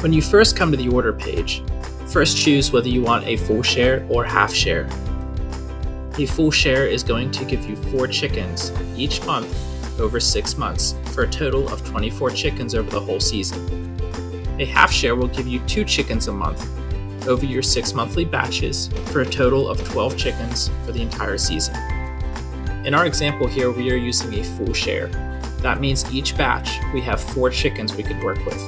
When you first come to the order page, first choose whether you want a full share or half share. A full share is going to give you 4 chickens each month over 6 months for a total of 24 chickens over the whole season. A half share will give you 2 chickens a month over your 6 monthly batches for a total of 12 chickens for the entire season. In our example here, we are using a full share. That means each batch we have 4 chickens we could work with.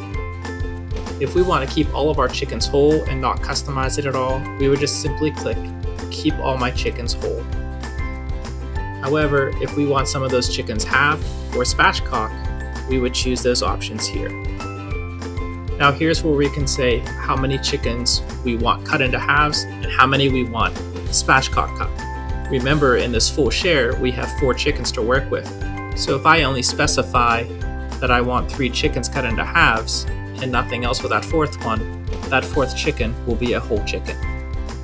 If we want to keep all of our chickens whole and not customize it at all, we would just simply click Keep All My Chickens Whole. However, if we want some of those chickens halved or spatchcock, we would choose those options here. Now here's where we can say how many chickens we want cut into halves and how many we want spatchcock cut. Remember, in this full share, we have 4 chickens to work with. So if I only specify that I want 3 chickens cut into halves and nothing else with that 4th one, that 4th chicken will be a whole chicken.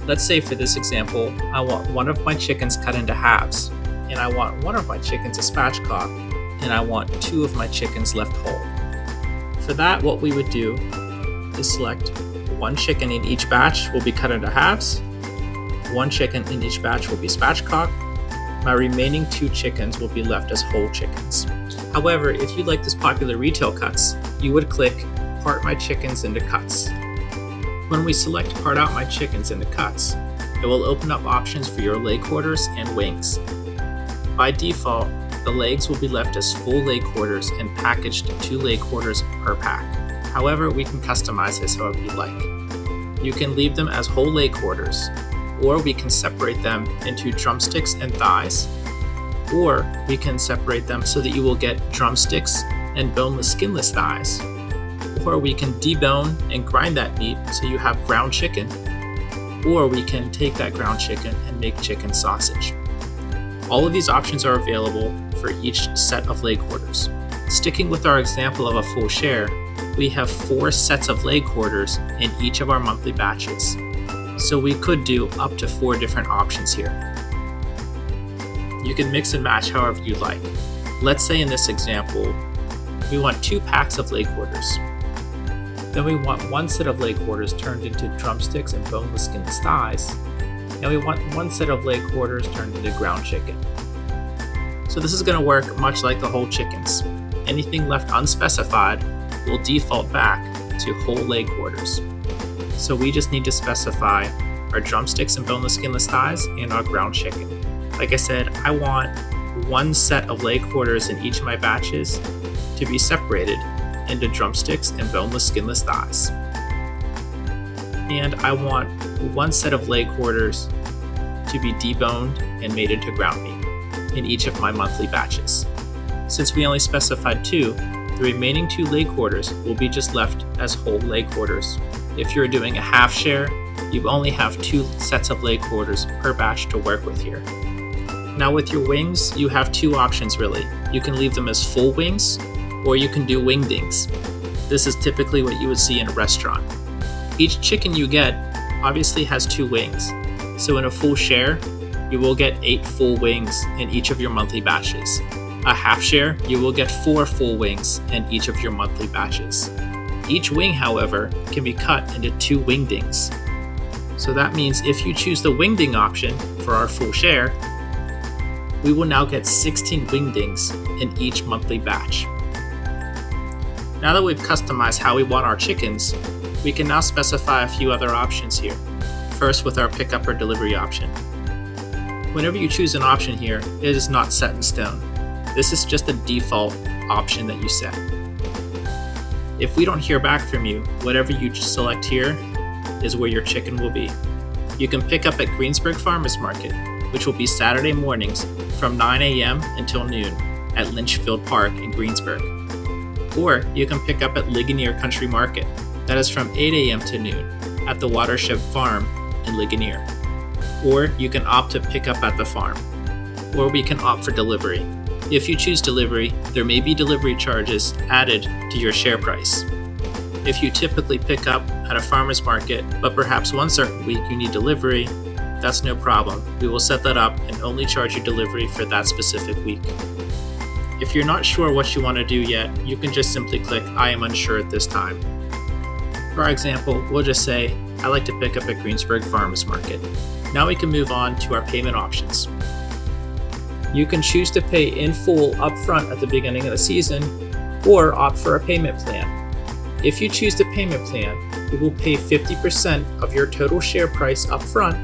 Let's say for this example, I want one of my chickens cut into halves, and I want one of my chickens a spatchcock, and I want 2 of my chickens left whole. For that, what we would do is select 1 chicken in each batch will be cut into halves, 1 chicken in each batch will be spatchcock, my remaining 2 chickens will be left as whole chickens. However, if you like this popular retail cuts, you would click Part My Chickens into Cuts. When we select Part Out My Chickens into Cuts, it will open up options for your leg quarters and wings. By default, the legs will be left as full leg quarters and packaged 2 leg quarters per pack. However, we can customize this however you like. You can leave them as whole leg quarters, or we can separate them into drumsticks and thighs, or we can separate them so that you will get drumsticks and boneless, skinless thighs, or we can debone and grind that meat so you have ground chicken, or we can take that ground chicken and make chicken sausage. All of these options are available for each set of leg quarters. Sticking with our example of a full share, we have 4 sets of leg quarters in each of our monthly batches. So we could do up to 4 different options here. You can mix and match however you like. Let's say in this example, we want 2 packs of leg quarters. Then we want 1 set of leg quarters turned into drumsticks and boneless, skinless thighs. And we want 1 set of leg quarters turned into ground chicken. So this is going to work much like the whole chickens. Anything left unspecified will default back to whole leg quarters. So we just need to specify our drumsticks and boneless, skinless thighs and our ground chicken. Like I said, I want 1 set of leg quarters in each of my batches to be separated into drumsticks and boneless, skinless thighs. And I want 1 set of leg quarters to be deboned and made into ground meat in each of my monthly batches. Since we only specified 2, the remaining 2 leg quarters will be just left as whole leg quarters. If you're doing a half share, you only have 2 sets of leg quarters per batch to work with here. Now with your wings, you have 2 options really. You can leave them as full wings, or you can do wingdings. This is typically what you would see in a restaurant. Each chicken you get obviously has 2 wings. So in a full share, you will get 8 full wings in each of your monthly batches. A half share, you will get 4 full wings in each of your monthly batches. Each wing, however, can be cut into 2 wingdings. So that means if you choose the wingding option for our full share, we will now get 16 wingdings in each monthly batch. Now that we've customized how we want our chickens, we can now specify a few other options here. First, with our pickup or delivery option. Whenever you choose an option here, it is not set in stone. This is just a default option that you set. If we don't hear back from you, whatever you select here is where your chicken will be. You can pick up at Greensburg Farmers Market, which will be Saturday mornings from 9 a.m. until noon at Lynchfield Park in Greensburg. Or you can pick up at Ligonier Country Market, that is from 8 a.m. to noon at the Watershed Farm in Ligonier. Or you can opt to pick up at the farm. Or we can opt for delivery. If you choose delivery, there may be delivery charges added to your share price. If you typically pick up at a farmer's market, but perhaps one certain week you need delivery, that's no problem. We will set that up and only charge you delivery for that specific week. If you're not sure what you want to do yet, you can just simply click I am unsure at this time. For our example, we'll just say, I like to pick up at Greensburg Farmers Market. Now we can move on to our payment options. You can choose to pay in full upfront at the beginning of the season or opt for a payment plan. If you choose the payment plan, you will pay 50% of your total share price upfront,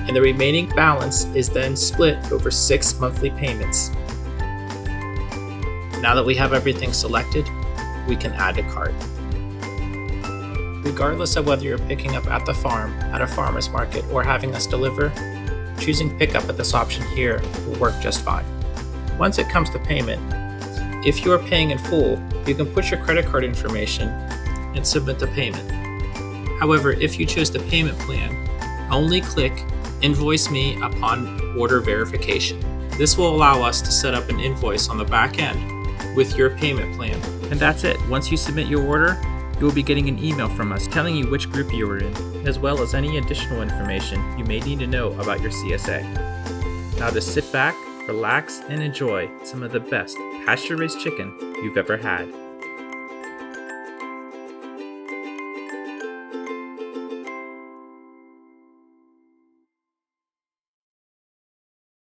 and the remaining balance is then split over 6 monthly payments. Now that we have everything selected, we can add to cart. Regardless of whether you're picking up at the farm, at a farmer's market, or having us deliver, choosing pickup at this option here will work just fine. Once it comes to payment, if you are paying in full, you can put your credit card information and submit the payment. However, if you choose the payment plan, only click Invoice Me upon order verification. This will allow us to set up an invoice on the back end with your payment plan. And that's it. Once you submit your order, you will be getting an email from us telling you which group you are in, as well as any additional information you may need to know about your CSA. Now just sit back, relax, and enjoy some of the best pasture-raised chicken you've ever had.